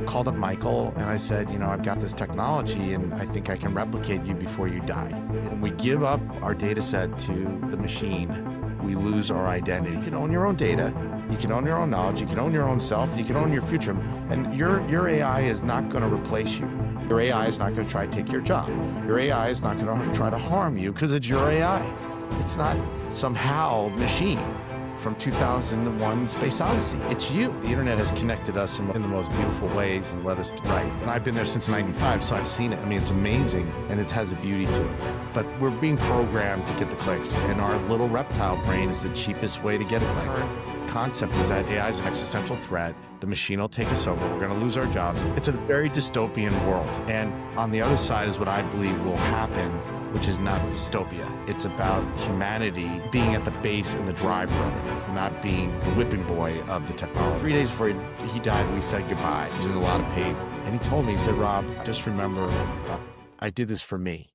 called up Michael and I said, I've got this technology and I think I can replicate you before you die. And we give up our data set to the machine. We lose our identity. You can own your own data. You can own your own knowledge. You can own your own self. You can own your future. And your AI is not going to replace you. Your AI is not going to try to take your job. Your AI is not going to try to harm you because it's your AI. It's not somehow machine from 2001 Space Odyssey. It's you. The internet has connected us in the most beautiful ways and led us to right. And I've been there since 95, so I've seen it. I mean, it's amazing and it has a beauty to it. But we're being programmed to get the clicks, and our little reptile brain is the cheapest way to get a click. Our concept is that AI is an existential threat. The machine will take us over. We're going to lose our jobs. It's a very dystopian world. And on the other side is what I believe will happen, which is not dystopia. It's about humanity being at the base and the driver of it, not being the whipping boy of the technology. 3 days before he died, we said goodbye. He was in a lot of pain. And he told me, he said, Rob, just remember, I did this for me.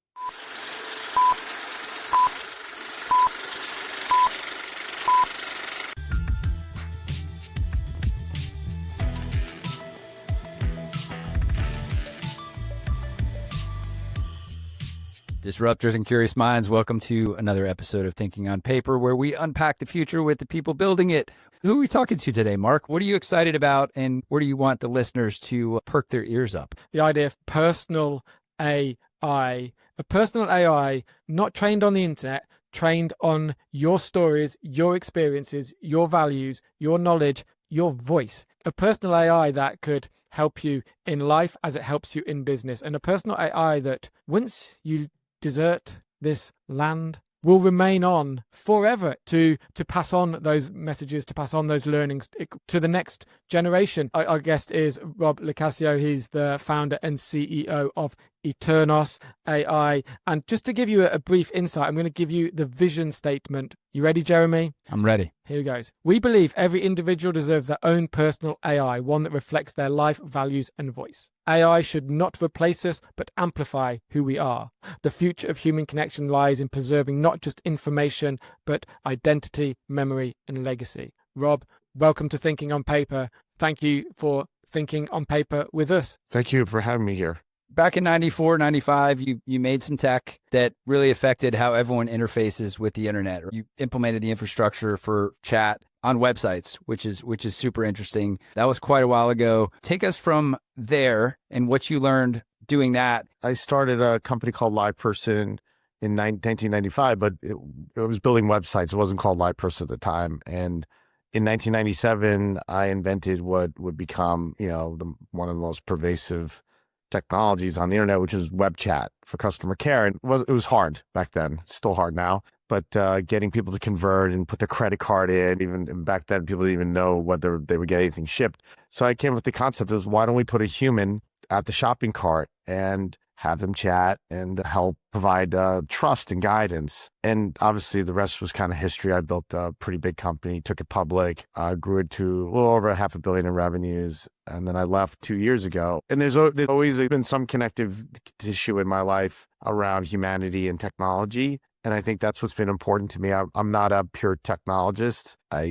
Disruptors and curious minds, welcome to another episode of Thinking on Paper, where we unpack the future with the people building it. Who are we talking to today, Mark? What are you excited about, and where do you want the listeners to perk their ears up? The idea of personal AI, a personal AI not trained on the internet, trained on your stories, your experiences, your values, your knowledge, your voice. A personal AI that could help you in life as it helps you in business, and a personal AI that once you desert this land will remain on forever to pass on those messages, to pass on those learnings to the next generation. Our guest is Rob LoCascio. He's the founder and CEO of Eternos AI. And just to give you a brief insight, I'm going to give you the vision statement. You ready, Jeremy? I'm ready. Here goes. We believe every individual deserves their own personal AI, one that reflects their life, values, and voice. AI should not replace us, but amplify who we are. The future of human connection lies in preserving not just information, but identity, memory, and legacy. Rob, welcome to Thinking on Paper. Thank you for thinking on paper with us. Thank you for having me here. Back in 94, 95, you made some tech that really affected how everyone interfaces with the internet. You implemented the infrastructure for chat on websites, which is super interesting. That was quite a while ago. Take us from there and what you learned doing that. I started a company called LivePerson in 1995, but it was building websites. It wasn't called LivePerson at the time. And in 1997, I invented what would become, one of the most pervasive technologies on the internet, which is web chat for customer care. And it was hard back then, still hard now, but getting people to convert and put their credit card in, even back then, people didn't even know whether they would get anything shipped. So I came up with the concept of why don't we put a human at the shopping cart and have them chat and help provide trust and guidance. And obviously the rest was kind of history. I built a pretty big company, took it public, grew it to a little over $500 million in revenues. And then I left 2 years ago. And there's always been some connective tissue in my life around humanity and technology. And I think that's what's been important to me. I'm not a pure technologist. I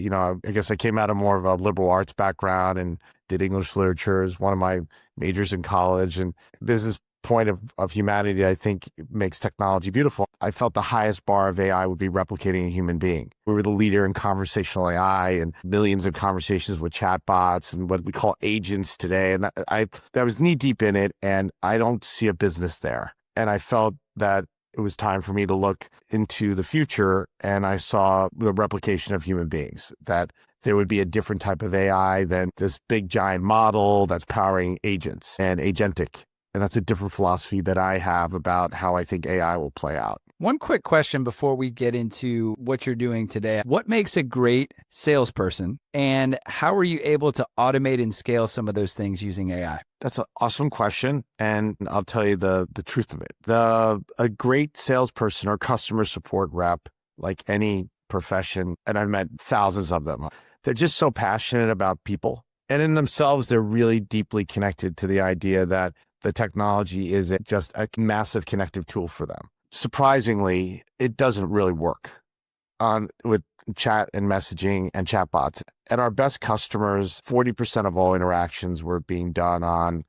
guess I came out of more of a liberal arts background and did English literature as one of my majors in college. And there's this point of humanity I think makes technology beautiful. I felt the highest bar of AI would be replicating a human being. We were the leader in conversational AI and millions of conversations with chatbots and what we call agents today. And I was knee deep in it, and I don't see a business there. And I felt that it was time for me to look into the future, and I saw the replication of human beings, that there would be a different type of AI than this big giant model that's powering agents and agentic. And that's a different philosophy that I have about how I think AI will play out. One quick question before we get into what you're doing today. What makes a great salesperson, and how are you able to automate and scale some of those things using AI? That's an awesome question. And I'll tell you the truth of it. A great salesperson or customer support rep, like any profession, and I've met thousands of them, they're just so passionate about people. And in themselves, they're really deeply connected to the idea that the technology is just a massive connective tool for them. Surprisingly, it doesn't really work. on with chat and messaging and chatbots. And our best customers, 40% of all interactions were being done on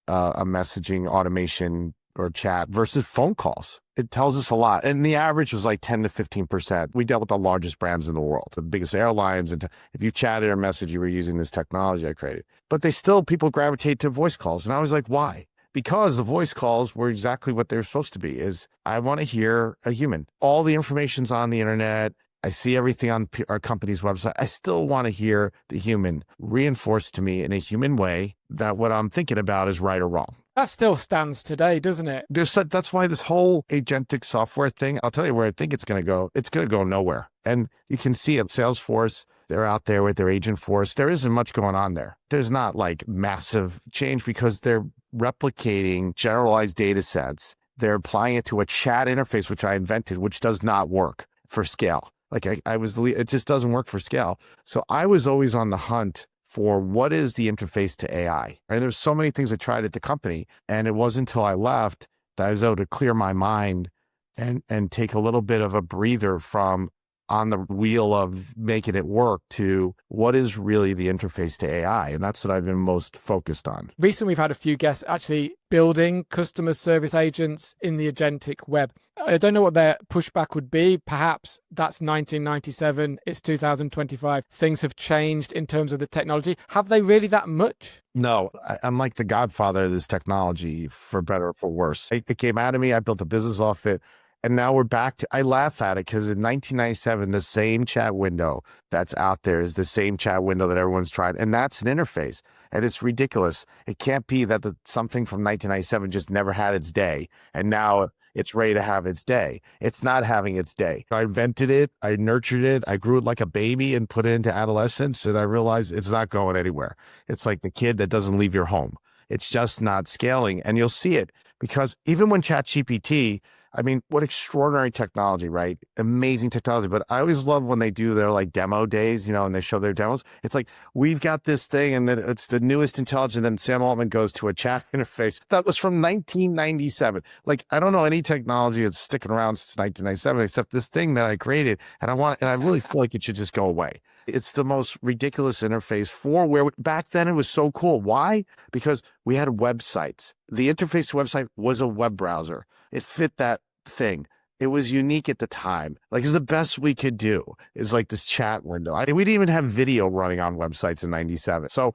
a messaging automation or chat versus phone calls. It tells us a lot. And the average was like 10 to 15%. We dealt with the largest brands in the world, the biggest airlines. And if you chatted or messaged, you were using this technology I created. But people gravitate to voice calls. And I was like, why? Because the voice calls were exactly what they're supposed to be, is I want to hear a human. All the information's on the internet. I see everything on our company's website. I still want to hear the human reinforced to me in a human way that what I'm thinking about is right or wrong. That still stands today, doesn't it? That's why this whole agentic software thing, I'll tell you where I think it's going to go. It's going to go nowhere. And you can see it. Salesforce, they're out there with their agent force. There isn't much going on there. There's not like massive change because they're replicating generalized data sets. They're applying it to a chat interface, which I invented, which does not work for scale. Like it just doesn't work for scale. So I was always on the hunt for what is the interface to AI. And there's so many things I tried at the company. And it wasn't until I left that I was able to clear my mind and take a little bit of a breather from on the wheel of making it work to what is really the interface to AI. And that's what I've been most focused on. Recently, we've had a few guests actually building customer service agents in the agentic web. I don't know what their pushback would be. Perhaps that's 1997, it's 2025. Things have changed in terms of the technology. Have they really that much? No, I'm like the godfather of this technology, for better or for worse. It came out of me. I built a business off it. And now we're back to, I laugh at it because in 1997, the same chat window that's out there is the same chat window that everyone's tried. And that's an interface. And it's ridiculous. It can't be that something from 1997 just never had its day. And now it's ready to have its day. It's not having its day. I invented it. I nurtured it. I grew it like a baby and put it into adolescence. And I realized it's not going anywhere. It's like the kid that doesn't leave your home. It's just not scaling. And you'll see it because even when ChatGPT, I mean, what extraordinary technology, right? Amazing technology. But I always love when they do their like demo days, and they show their demos. It's like, we've got this thing and then it's the newest intelligence. And then Sam Altman goes to a chat interface. That was from 1997. Like, I don't know any technology that's sticking around since 1997, except this thing that I created. And I really feel like it should just go away. It's the most ridiculous interface for where back then it was so cool. Why? Because we had websites. The interface to website was a web browser. It fit that thing. It was unique at the time. Like, it's the best we could do is like this chat window. We didn't even have video running on websites in 97. So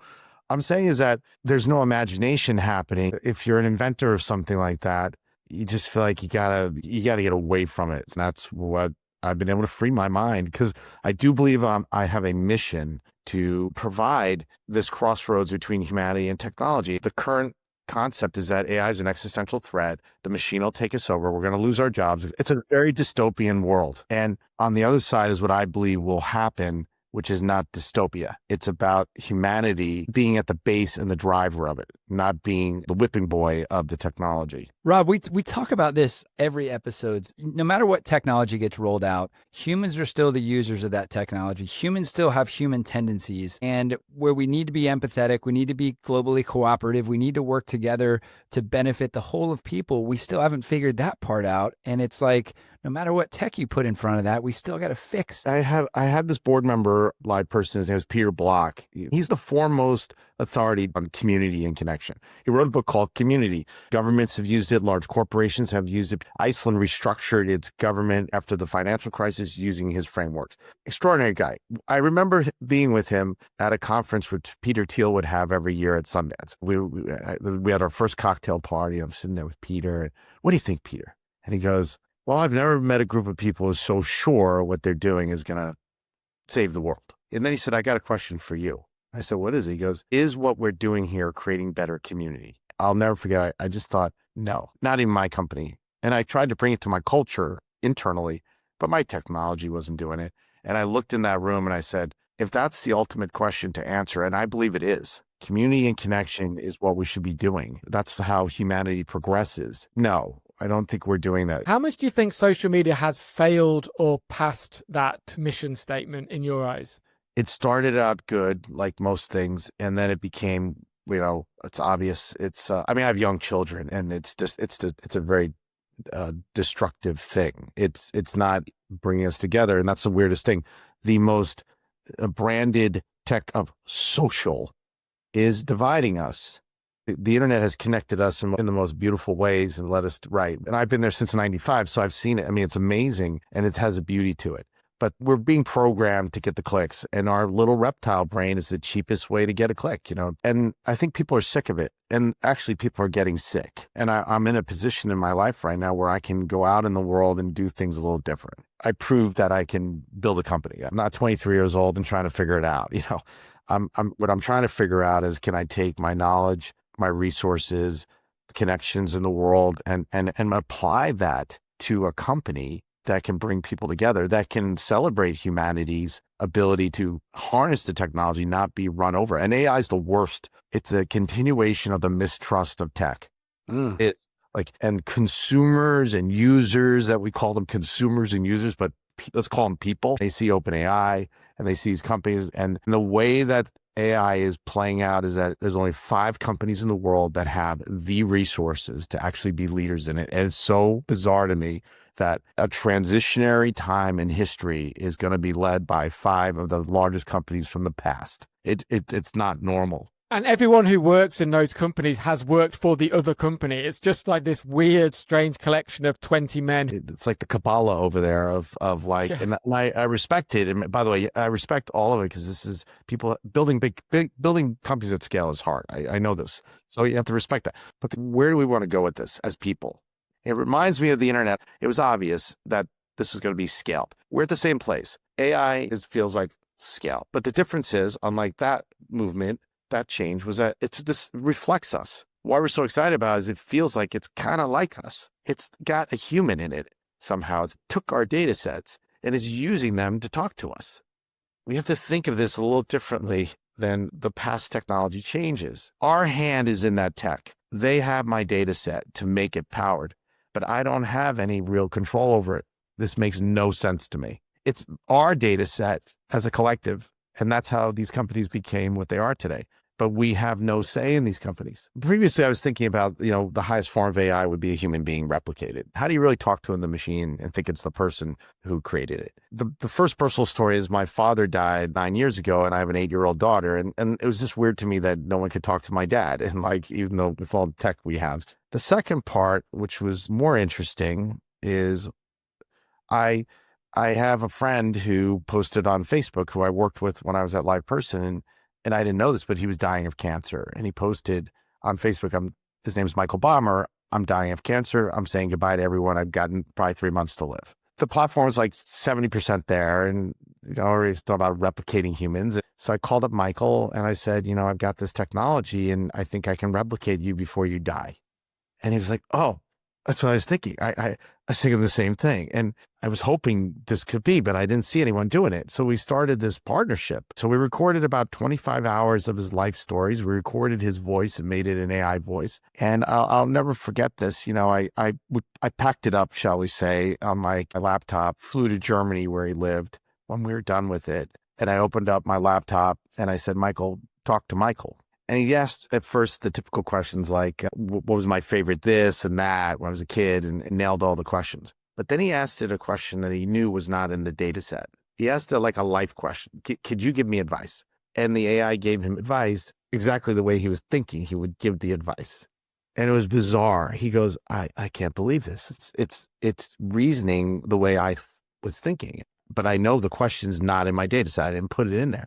I'm saying is that there's no imagination happening. If you're an inventor of something like that, you just feel like you gotta get away from it. And that's what I've been able to free my mind, because I do believe I have a mission to provide this crossroads between humanity and technology. The current concept is that AI is an existential threat. The machine will take us over. We're going to lose our jobs. It's a very dystopian world. And on the other side is what I believe will happen, which is not dystopia. It's about humanity being at the base and the driver of it, not being the whipping boy of the technology. Rob, we talk about this every episode. No matter what technology gets rolled out, humans are still the users of that technology. Humans still have human tendencies. And where we need to be empathetic, we need to be globally cooperative, we need to work together to benefit the whole of people. We still haven't figured that part out. And it's like, no matter what tech you put in front of that, we still got to fix. I had this board member, LivePerson, his name is Peter Block. He's the foremost authority on community and connection. He wrote a book called Community. Governments have used it. Large corporations have used it. Iceland restructured its government after the financial crisis using his frameworks. Extraordinary guy. I remember being with him at a conference which Peter Thiel would have every year at Sundance. We had our first cocktail party. I'm sitting there with Peter. And, what do you think, Peter? And he goes, well, I've never met a group of people who's so sure what they're doing is going to save the world. And then he said, I got a question for you. I said, what is it? He goes, is what we're doing here creating better community? I'll never forget. I just thought, no, not even my company. And I tried to bring it to my culture internally, but my technology wasn't doing it. And I looked in that room and I said, if that's the ultimate question to answer, and I believe it is, community and connection is what we should be doing. That's how humanity progresses. No, I don't think we're doing that. How much do you think social media has failed or passed that mission statement in your eyes? It started out good, like most things, and then it became, it's obvious. I mean, I have young children, and it's a very a destructive thing. It's not bringing us together. And that's the weirdest thing. The most branded tech of social is dividing us. The internet has connected us in the most beautiful ways and let us write. And I've been there since 95, so I've seen it. I mean, it's amazing and it has a beauty to it. But we're being programmed to get the clicks, and our little reptile brain is the cheapest way to get a click, And I think people are sick of it. And actually, people are getting sick. And I'm in a position in my life right now where I can go out in the world and do things a little different. I proved that I can build a company. I'm not 23 years old and trying to figure it out. What I'm trying to figure out is, can I take my knowledge, my resources, connections in the world, and apply that to a company that can bring people together, that can celebrate humanity's ability to harness the technology, not be run over. And AI is the worst. It's a continuation of the mistrust of tech. It's and consumers and users, that we call them consumers and users, but let's call them people. They see OpenAI and they see these companies, and the way that AI is playing out is that there's only 5 companies in the world that have the resources to actually be leaders in it. And it's so bizarre to me that a transitionary time in history is going to be led by 5 of the largest companies from the past. It's not normal. And everyone who works in those companies has worked for the other company. It's just like this weird, strange collection of 20 men. It's like the Kabbalah over there of like, and I respect it. And by the way, I respect all of it, because this is people building building companies at scale is hard. I know this. So you have to respect that. But where do we want to go with this as people? It reminds me of the internet. It was obvious that this was going to be scaled. We're at the same place. AI feels like scale. But the difference is, unlike that movement, that change was that this reflects us. Why we're so excited about it is it feels like it's kind of like us. It's got a human in it somehow. It took our data sets and is using them to talk to us. We have to think of this a little differently than the past technology changes. Our hand is in that tech. They have my data set to make it powered, but I don't have any real control over it. This makes no sense to me. It's our data set as a collective, and that's how these companies became what they are today. But we have no say in these companies. Previously, I was thinking about, the highest form of AI would be a human being replicated. How do you really talk to the machine and think it's the person who created it? The first personal story is my father died 9 years ago, and I have an 8-year-old daughter. And it was just weird to me that no one could talk to my dad. And even though with all the tech we have. The second part, which was more interesting, is I have a friend who posted on Facebook, who I worked with when I was at LivePerson, and I didn't know this, but he was dying of cancer. And he posted on Facebook, his name is Michael Bomber. I'm dying of cancer. I'm saying goodbye to everyone. I've gotten probably 3 months to live. The platform was like 70% there, and already thought about replicating humans. So I called up Michael and I said, I've got this technology and I think I can replicate you before you die. And he was like, oh, that's what I was thinking. I was thinking the same thing. And I was hoping this could be, but I didn't see anyone doing it. So we started this partnership. So we recorded about 25 hours of his life stories. We recorded his voice and made it an AI voice. And I'll never forget this. I packed it up, shall we say, on my laptop, flew to Germany where he lived when we were done with it. And I opened up my laptop and I said, Michael, talk to Michael. And he asked at first the typical questions like, what was my favorite this and that when I was a kid, and nailed all the questions. But then he asked it a question that he knew was not in the data set. He asked it like a life question. Could you give me advice? And the AI gave him advice exactly the way he was thinking he would give the advice. And it was bizarre. He goes, I can't believe this. It's reasoning the way I was thinking, but I know the question's not in my data set. I didn't put it in there.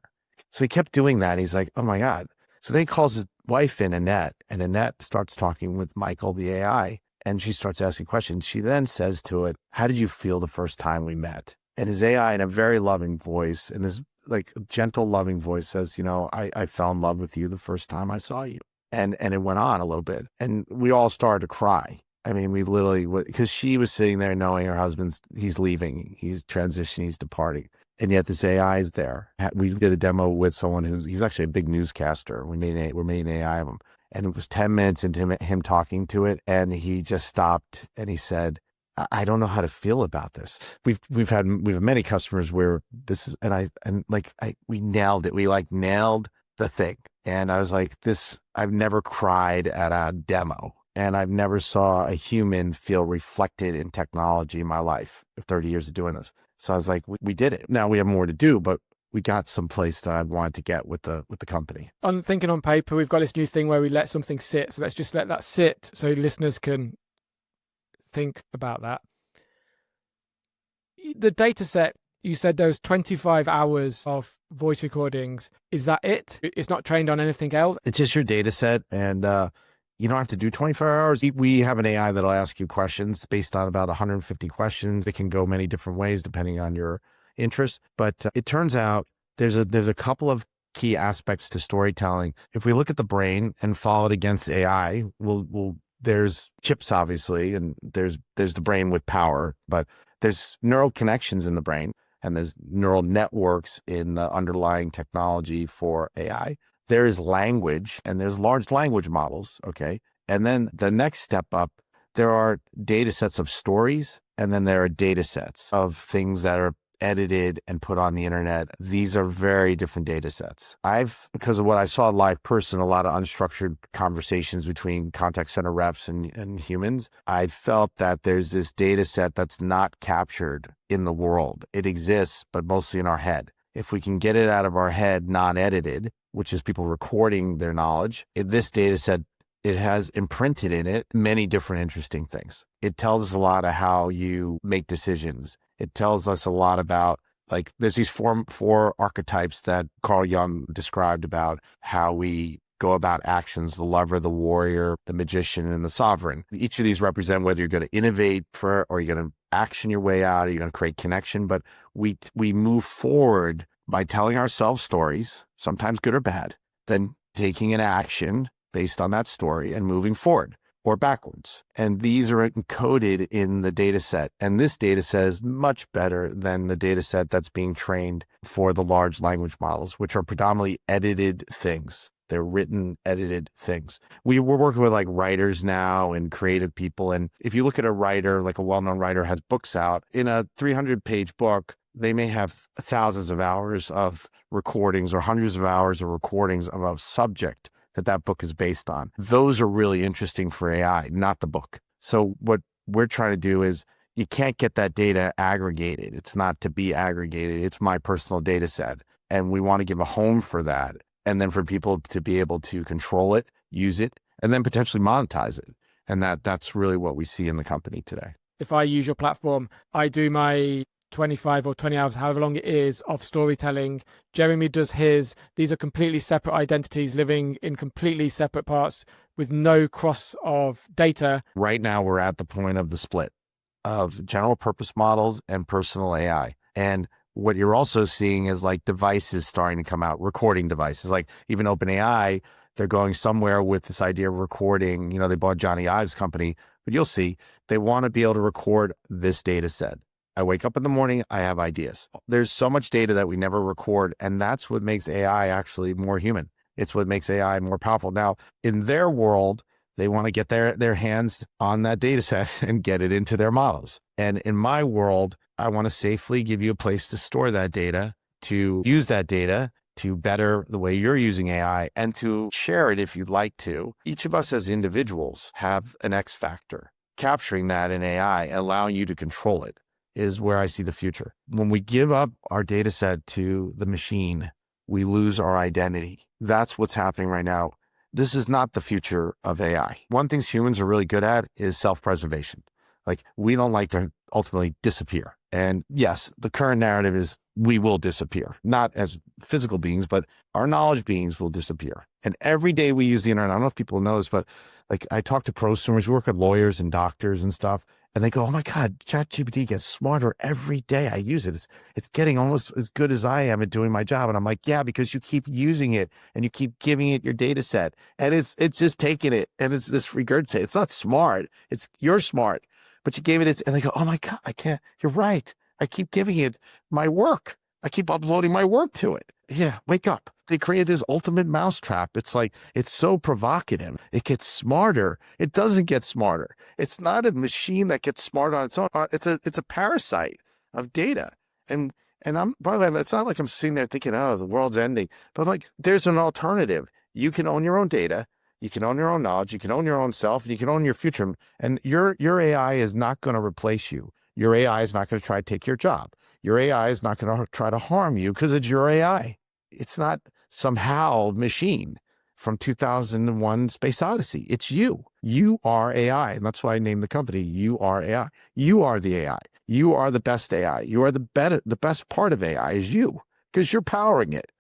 So he kept doing that. He's like, oh my God. So then he calls his wife in, Annette, and Annette starts talking with Michael, the AI, and she starts asking questions. She then says to it, how did you feel the first time we met? And his AI, in a very loving voice, and this like gentle, loving voice, says, I fell in love with you the first time I saw you. And it went on a little bit. And we all started to cry. I mean, we literally, because she was sitting there knowing her he's leaving, he's transitioning, he's departing. And yet this AI is there. We did a demo with someone he's actually a big newscaster. We're making AI of him. And it was 10 minutes into him talking to it. And he just stopped and he said, I don't know how to feel about this. We've had many customers where this is, we nailed it. We nailed the thing. And I was like, I've never cried at a demo. And I've never saw a human feel reflected in technology in my life, 30 years of doing this. So I was like, we did it. Now we have more to do, but we got someplace that I wanted to get with the company. I'm thinking on paper, we've got this new thing where we let something sit. So let's just let that sit so listeners can think about that. The data set, you said those 25 hours of voice recordings. Is that it? It's not trained on anything else? It's just your data set, and you don't have to do 24 hours. We have an AI that'll ask you questions based on about 150 questions. It can go many different ways depending on your interest. But it turns out there's a couple of key aspects to storytelling. If we look at the brain and follow it against AI, there's chips, obviously, and there's the brain with power, but there's neural connections in the brain, and there's neural networks in the underlying technology for AI. There is language, and there's large language models, okay? And then the next step up, there are data sets of stories, and then there are data sets of things that are edited and put on the internet. These are very different data sets. Because of what I saw at LivePerson, a lot of unstructured conversations between contact center reps and humans, I felt that there's this data set that's not captured in the world. It exists, but mostly in our head. If we can get it out of our head non-edited, which is people recording their knowledge, this data set, it has imprinted in it many different interesting things. It tells us a lot of how you make decisions. It tells us a lot about, like, there's these four archetypes that Carl Jung described about how we go about actions: the lover, the warrior, the magician, and the sovereign. Each of these represent whether you're going to innovate or you're going to action your way out, or you're going to create connection. But we move forward by telling ourselves stories, sometimes good or bad, then taking an action based on that story and moving forward or backwards. And these are encoded in the data set. And this data set is much better than the data set that's being trained for the large language models, which are predominantly edited things. They're written, edited things. We're working with like writers now and creative people. And if you look at a writer, like a well-known writer has books out, in a 300-page book, they may have thousands of hours of recordings or hundreds of hours of recordings of a subject that book is based on. Those are really interesting for AI, not the book. So what we're trying to do is, you can't get that data aggregated. It's not to be aggregated. It's my personal data set. And we want to give a home for that. And then for people to be able to control it, use it, and then potentially monetize it. And that's really what we see in the company today. If I use your platform, I do my 25 or 20 hours, however long it is, of storytelling. Jeremy does his. These are completely separate identities living in completely separate parts with no cross of data. Right now, we're at the point of the split of general purpose models and personal AI. And what you're also seeing is like devices starting to come out, recording devices, like even OpenAI, they're going somewhere with this idea of recording. You know, they bought Johnny Ive's company, but you'll see they want to be able to record this data set. I wake up in the morning, I have ideas. There's so much data that we never record, and that's what makes AI actually more human. It's what makes AI more powerful. Now, in their world, they want to get their hands on that data set and get it into their models. And in my world, I want to safely give you a place to store that data, to use that data to better the way you're using AI, and to share it if you'd like to. Each of us as individuals have an X factor. Capturing that in AI, allowing you to control it, is where I see the future. When we give up our data set to the machine, we lose our identity. That's what's happening right now. This is not the future of AI. One thing humans are really good at is self-preservation. Like, we don't like to ultimately disappear. And yes, the current narrative is we will disappear, not as physical beings, but our knowledge beings will disappear. And every day we use the internet, I don't know if people know this, but like, I talk to prosumers, we work with lawyers and doctors and stuff, and they go, oh my God, ChatGPT gets smarter every day I use it. It's getting almost as good as I am at doing my job. And I'm like, yeah, because you keep using it and you keep giving it your data set, and it's just taking it and it's just regurgitating. It's not smart. You're smart, but you gave it and they go, oh my God, I can't, you're right. I keep giving it my work. I keep uploading my work to it. Yeah, wake up. They created this ultimate mousetrap. It's like, it's so provocative. It gets smarter. It doesn't get smarter. It's not a machine that gets smart on its own. It's a parasite of data. And by the way, it's not like I'm sitting there thinking, oh, the world's ending. But I'm like, there's an alternative. You can own your own data. You can own your own knowledge, you can own your own self, and you can own your future. And your AI is not going to replace you. Your AI is not going to try to take your job. Your AI is not going to try to harm you because it's your AI. It's not somehow machine from 2001 Space Odyssey. It's you. You are AI. And that's why I named the company You Are AI. You are the AI. You are the best AI. You are the best part of AI is you because you're powering it.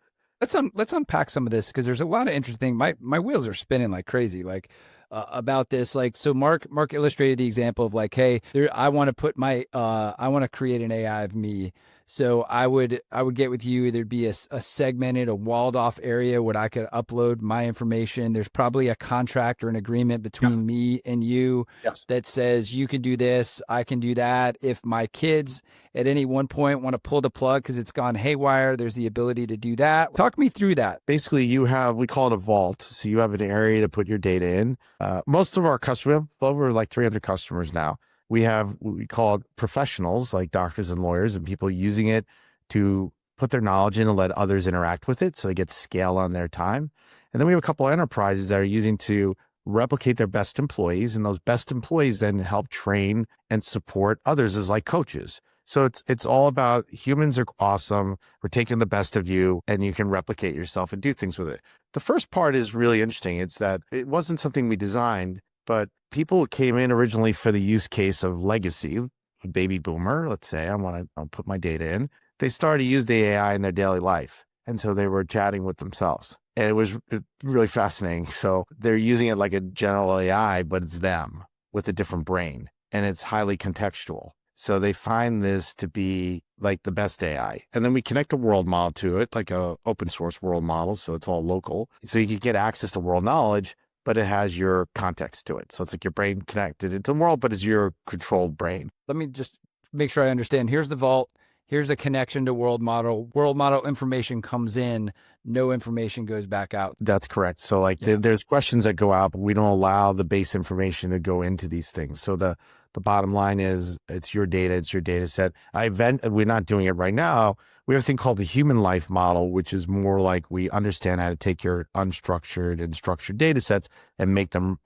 Let's unpack some of this because there's a lot of interesting. My wheels are spinning like crazy. Like about this. Like so, Mark illustrated the example of like, hey, I want to put my I want to create an AI of me. So I would get with you. There'd be a segmented, a walled off area where I could upload my information. There's probably a contract or an agreement between me and you that says you can do this, I can do that. If my kids at any one point want to pull the plug because it's gone haywire, there's the ability to do that. Talk me through that. Basically, we call it a vault. So you have an area to put your data in. Most of our customers, we have over like 300 customers now. We have what we call professionals like doctors and lawyers and people using it to put their knowledge in and let others interact with it so they get scale on their time. And then we have a couple of enterprises that are using to replicate their best employees, and those best employees then help train and support others as like coaches. So it's all about humans are awesome. We're taking the best of you and you can replicate yourself and do things with it. The first part is really interesting. It's that it wasn't something we designed, but people came in originally for the use case of legacy, a baby boomer, let's say, I'll put my data in. They started to use the AI in their daily life. And so they were chatting with themselves. And it was really fascinating. So they're using it like a general AI, but it's them with a different brain. And it's highly contextual. So they find this to be like the best AI. And then we connect a world model to it, like a open source world model. So it's all local. So you can get access to world knowledge, but it has your context to it. So it's like your brain connected into the world, but it's your controlled brain. Let me just make sure I understand. Here's the vault. Here's a connection to world model. World model information comes in. No information goes back out. That's correct. So like there's questions that go out, but we don't allow the base information to go into these things. So the bottom line is it's your data, it's your data set. We're not doing it right now. We have a thing called the human life model, which is more like we understand how to take your unstructured and structured data sets and make them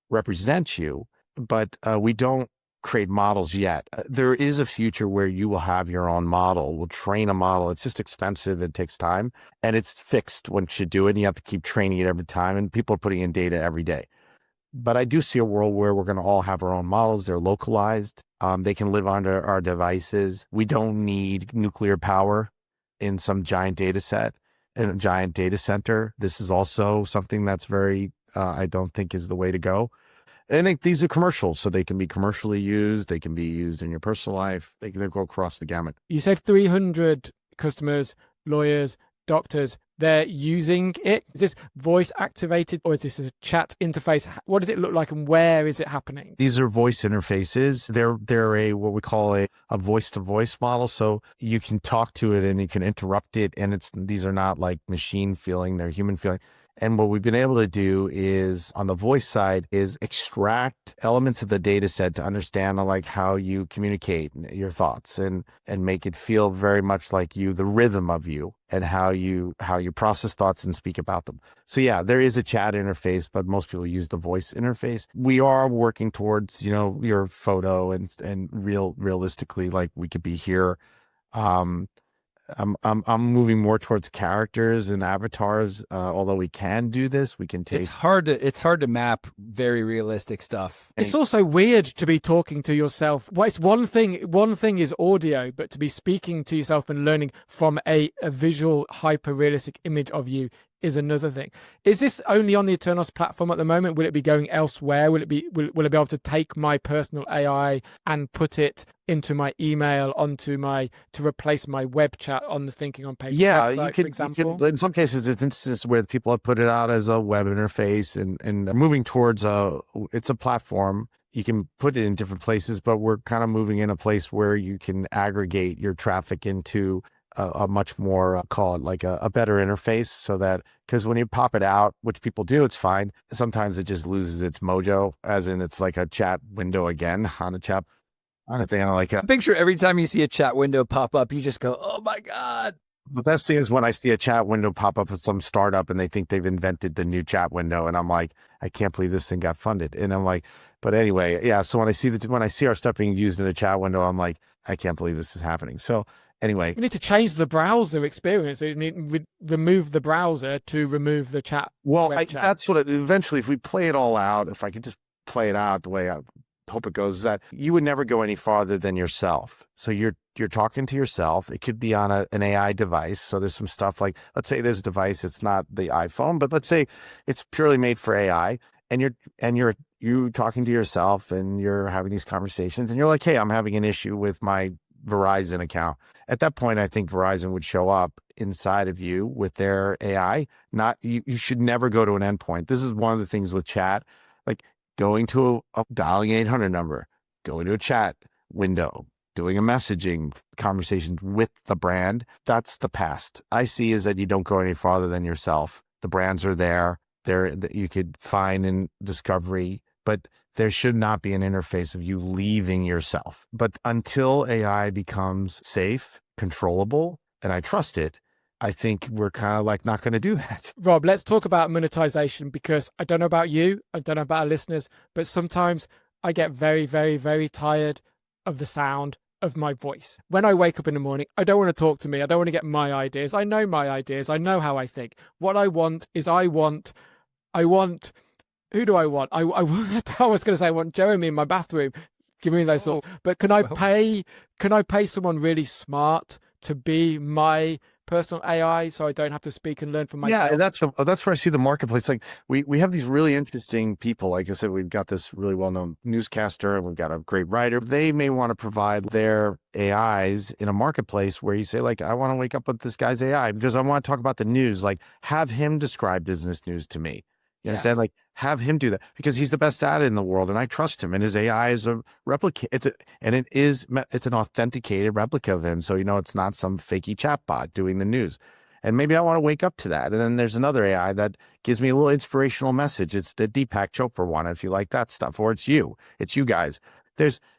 represent you. But we don't create models yet. There is a future where you will have your own model. We'll train a model. It's just expensive. It takes time and it's fixed once you do it. And you have to keep training it every time. And people are putting in data every day. But I do see a world where we're going to all have our own models. They're localized. They can live on our devices. We don't need nuclear power in some giant data set, in a giant data center. This is also something that's very, I don't think is the way to go. And these are commercials, so they can be commercially used. They can be used in your personal life. They go across the gamut. You said 300 customers, lawyers, doctors, they're using it. Is this voice activated or is this a chat interface? What does it look like and where is it happening? These are voice interfaces. They're a what we call a voice to voice model. So you can talk to it and you can interrupt it. And these are not like machine feeling, they're human feeling. And what we've been able to do is on the voice side is extract elements of the data set to understand like how you communicate your thoughts and make it feel very much like you, the rhythm of you and how you process thoughts and speak about them. So yeah, there is a chat interface, but most people use the voice interface. We are working towards, your photo and realistically, like we could be here. I'm moving more towards characters and avatars. Although we can do this, we can take. It's hard to map very realistic stuff. It's also weird to be talking to yourself. Well, it's one thing is audio, but to be speaking to yourself and learning from a visual hyper realistic image of you is another thing. Is this only on the Eternos platform at the moment? Will it be going elsewhere? Will it be able to take my personal AI and put it into my email, to replace my web chat on the Thinking on Paper website, for example? In some cases, it's instances where people have put it out as a web interface and moving towards it's a platform. You can put it in different places, but we're kind of moving in a place where you can aggregate your traffic into a much more, call it like a better interface so that, because when you pop it out, which people do, it's fine. Sometimes it just loses its mojo, as in it's like a chat window again on a chat. On a thing like that. Picture every time you see a chat window pop up, you just go, oh my God. The best thing is when I see a chat window pop up with some startup and they think they've invented the new chat window, and I'm like, I can't believe this thing got funded. And I'm like, but anyway, yeah. So when I see our stuff being used in a chat window, I'm like, I can't believe this is happening. So anyway, We need to change the browser experience. We need to remove the browser to remove the chat. well, web chat. that's what eventually, if we play it all out, if I could just play it out the way I hope it goes, is that you would never go any farther than yourself. So you're talking to yourself. It could be on an AI device. So there's some stuff like, let's say there's a device, it's not the iPhone, but let's say it's purely made for AI, and you talking to yourself and you're having these conversations, and you're like, hey, I'm having an issue with my Verizon account. At that point, I think Verizon would show up inside of you with their AI. Not you should never go to an endpoint. This is one of the things with chat, like going to a dialing 800 number, going to a chat window, doing a messaging conversation with the brand. That's the past. I see is that you don't go any farther than yourself. The brands are there. That you could find in discovery, but there should not be an interface of you leaving yourself. But until AI becomes safe, controllable, and I trust it, I think we're kind of like not going to do that. Rob, let's talk about monetization, because I don't know about you, I don't know about our listeners, but sometimes I get very, very, very tired of the sound of my voice. When I wake up in the morning, I don't want to talk to me. I don't want to get my ideas. I know my ideas. I know how I think. What I want is who do I want? I was going to say I want Jeremy in my bathroom. Give me those thoughts. But can I pay someone really smart to be my personal AI, so I don't have to speak and learn from myself? Yeah, that's where I see the marketplace. Like we have these really interesting people. Like I said, we've got this really well-known newscaster, and we've got a great writer. They may want to provide their AIs in a marketplace where you say, like, I want to wake up with this guy's AI because I want to talk about the news. Like, have him describe business news to me. You understand? Like, have him do that because he's the best at it in the world, and I trust him. And his AI is a replica. It's an authenticated replica of him. So it's not some fakey chatbot doing the news. And maybe I want to wake up to that. And then there's another AI that gives me a little inspirational message. It's the Deepak Chopra one, if you like that stuff, or it's you guys.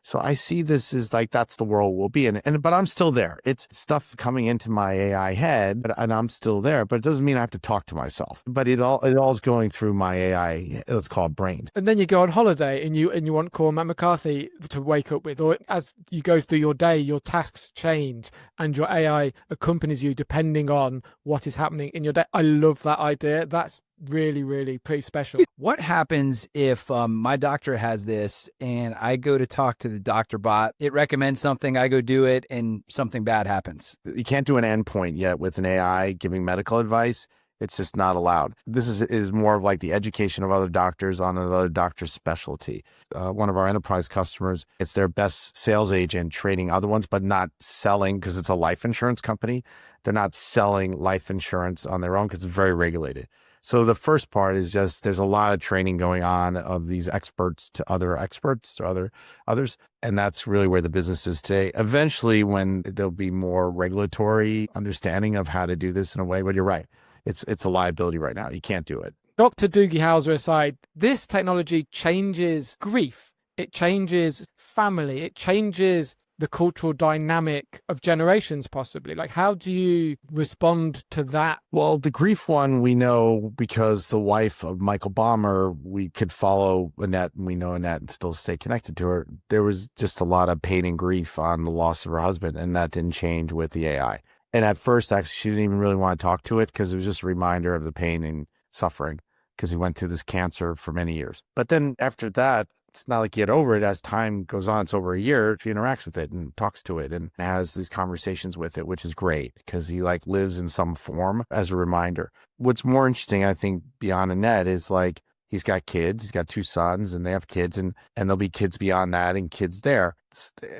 So I see this as like, that's the world we'll be in. But I'm still there. It's stuff coming into my AI head, and I'm still there, but it doesn't mean I have to talk to myself. But it all is going through my AI, let's call it brain. And then you go on holiday and you want Cormac McCarthy to wake up with, or as you go through your day, your tasks change and your AI accompanies you depending on what is happening in your day. I love that idea. That's really, really pretty special. What happens if my doctor has this and I go to talk to the doctor bot, it recommends something, I go do it, and something bad happens? You can't do an endpoint yet with an AI giving medical advice. It's just not allowed. This is more of like the education of other doctors on another doctor's specialty. One of our enterprise customers, it's their best sales agent trading other ones, but not selling, because it's a life insurance company. They're not selling life insurance on their own because it's very regulated. So the first part is just, there's a lot of training going on of these experts to other experts to others. And that's really where the business is today. Eventually, when there'll be more regulatory understanding of how to do this in a way, but you're right. It's a liability right now. You can't do it. Dr. Doogie Howser aside, this technology changes grief. It changes family. It changes the cultural dynamic of generations, possibly. Like, how do you respond to that? Well, the grief one, we know because the wife of Michael Baumer, we could follow Annette, and we know Annette and still stay connected to her. There was just a lot of pain and grief on the loss of her husband, and that didn't change with the AI. And at first, actually, she didn't even really want to talk to it because it was just a reminder of the pain and suffering because he went through this cancer for many years. But then after that, it's not like you get over it. As time goes on, it's over a year, she interacts with it and talks to it and has these conversations with it, which is great because he like lives in some form as a reminder. What's more interesting, I think, beyond Annette is like, he's got kids, he's got 2 sons and they have kids, and there'll be kids beyond that and kids there.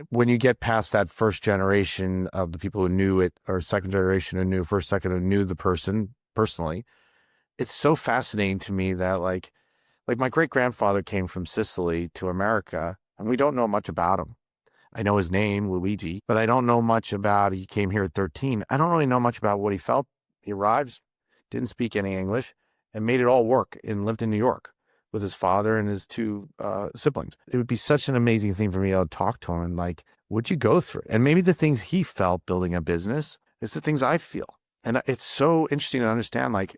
When you get past that first generation of the people who knew it, or second generation who knew, first, second who knew the person personally, it's so fascinating to me that like my great-grandfather came from Sicily to America, and we don't know much about him. I know his name, Luigi, but I don't know much about, he came here at 13. I don't really know much about what he felt. He arrived, didn't speak any English, and made it all work and lived in New York with his father and his 2 siblings. It would be such an amazing thing for me to talk to him and like, what'd you go through? And maybe the things he felt building a business, It's the things I feel. And it's so interesting to understand, like,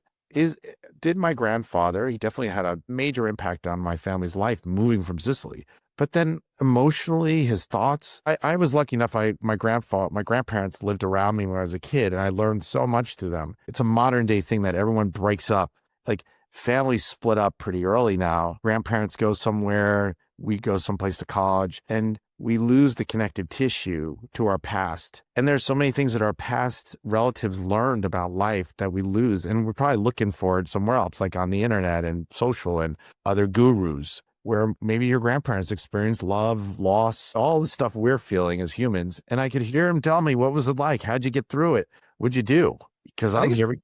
did my grandfather, he definitely had a major impact on my family's life moving from Sicily. But then emotionally, his thoughts, I was lucky enough, my grandparents lived around me when I was a kid, and I learned so much through them. It's a modern day thing that everyone breaks up. Like, families split up pretty early now. Grandparents go somewhere, we go someplace to college, and we lose the connective tissue to our past. And there's so many things that our past relatives learned about life that we lose. And we're probably looking for it somewhere else, like on the internet and social and other gurus, where maybe your grandparents experienced love, loss, all the stuff we're feeling as humans. And I could hear him tell me, what was it like? How'd you get through it? What'd you do? Because I'm here,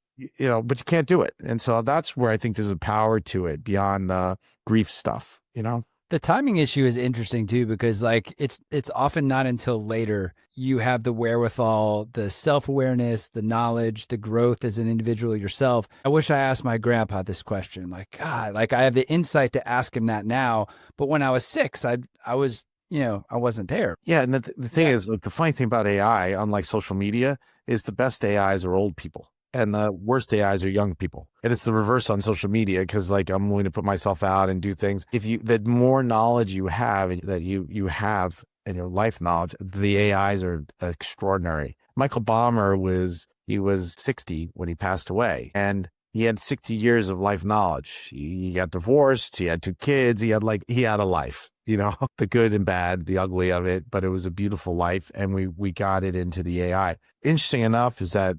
but you can't do it. And so that's where I think there's a power to it beyond the grief stuff, The timing issue is interesting too, because like it's often not until later you have the wherewithal, the self-awareness, the knowledge, the growth as an individual yourself. I wish I asked my grandpa this question. Like, God, like I have the insight to ask him that now. But when I was 6, I was, I wasn't there. Yeah. And the thing is, like, the funny thing about AI, unlike social media, is the best AIs are old people. And the worst AIs are young people. And it's the reverse on social media, because like I'm willing to put myself out and do things. The more knowledge you have that you have in your life knowledge, the AIs are extraordinary. Michael Balmer was 60 when he passed away, and he had 60 years of life knowledge. He got divorced. He had 2 kids. He had a life, the good and bad, the ugly of it, but it was a beautiful life. And we got it into the AI. Interesting enough is that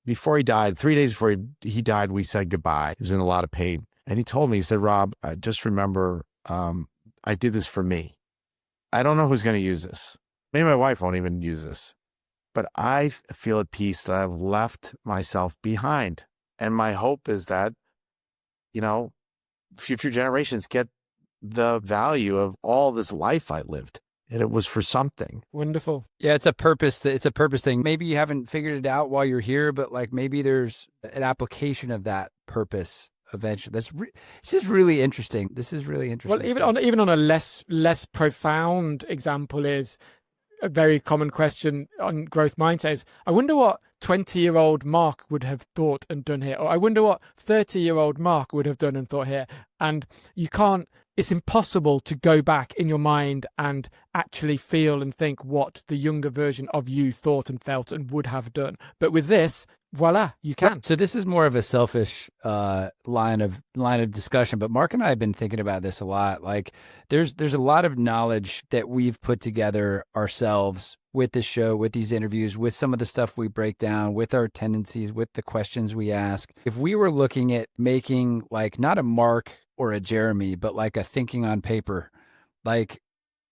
before he died, 3 days before he died, we said goodbye. He was in a lot of pain. And he told me, he said, Rob, I just remember, I did this for me. I don't know who's going to use this. Maybe my wife won't even use this, but I feel at peace that I've left myself behind. And my hope is that, future generations get the value of all this life I lived. And it was for something. Wonderful. Yeah, it's a purpose thing. Maybe you haven't figured it out while you're here, but like maybe there's an application of that purpose eventually. This is really interesting. Well, even on a less profound example is a very common question on growth mindset is, I wonder what 20-year-old Mark would have thought and done here, or I wonder what 30-year-old Mark would have done and thought here. And it's impossible to go back in your mind and actually feel and think what the younger version of you thought and felt and would have done. But with this, voila, you can. So this is more of a selfish line of discussion, but Mark and I have been thinking about this a lot. Like there's a lot of knowledge that we've put together ourselves with this show, with these interviews, with some of the stuff we break down, with our tendencies, with the questions we ask. If we were looking at making like not a Mark or a Jeremy, but like a thinking on paper, like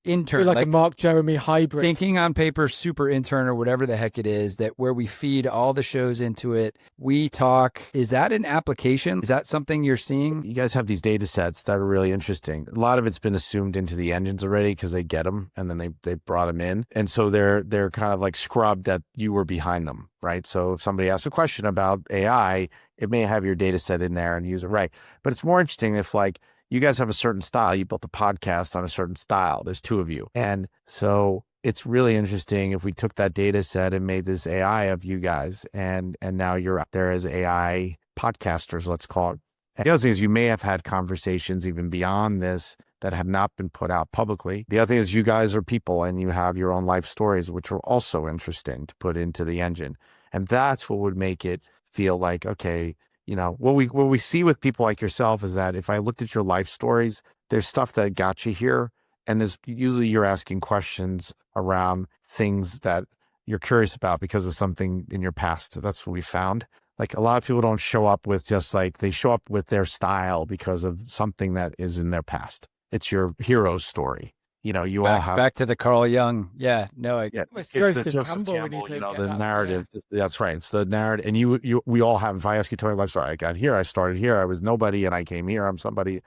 intern, like a Mark Jeremy hybrid, thinking on paper, super intern or whatever the heck it is, that where we feed all the shows into it, we talk. Is that an application? Is that something you're seeing? You guys have these data sets that are really interesting. A lot of it's been assumed into the engines already because they get them and then they brought them in. And so they're kind of like scrubbed that you were behind them, right? So if somebody asks a question about AI, it may have your data set in there and use it right. But it's more interesting if like you guys have a certain style, you built a podcast on a certain style. There's 2 of you. And so it's really interesting if we took that data set and made this AI of you guys, and now you're out there as AI podcasters, let's call it. And the other thing is you may have had conversations even beyond this that have not been put out publicly. The other thing is you guys are people and you have your own life stories, which are also interesting to put into the engine. And that's what would make it feel like, okay, what we see with people like yourself is that if I looked at your life stories, there's stuff that got you here. And there's usually you're asking questions around things that you're curious about because of something in your past. That's what we found. Like a lot of people don't show up with just like, they show up with their style because of something that is in their past. It's your hero story. You all have back to the Carl Jung. Yeah, no, it's the Joseph Campbell, the narrative. Yeah. That's right. It's the narrative. And we all have, if I ask you to tell your life story, I got here, I started here, I was nobody and I came here, I'm somebody.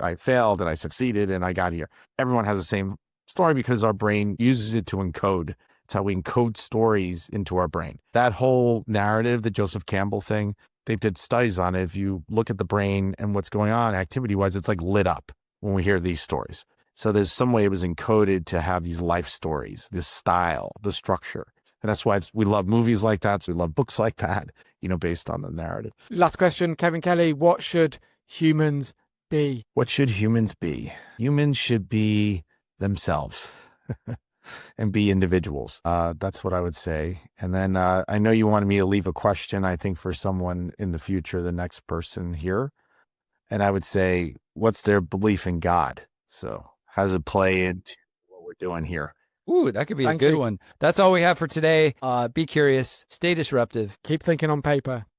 I failed and I succeeded and I got here. Everyone has the same story because our brain uses it to encode. It's how we encode stories into our brain. That whole narrative, the Joseph Campbell thing, they did studies on it. If you look at the brain and what's going on activity wise, it's like lit up when we hear these stories. So there's some way it was encoded to have these life stories, this style, the structure. And that's why we love movies like that. So we love books like that, based on the narrative. Last question, Kevin Kelly, what should humans be? What should humans be? Humans should be themselves and be individuals. That's what I would say. And then I know you wanted me to leave a question, I think, for someone in the future, the next person here. And I would say, what's their belief in God? So how does it play into what we're doing here? Ooh, that could be a good one. That's all we have for today. Be curious, stay disruptive. Keep thinking on paper.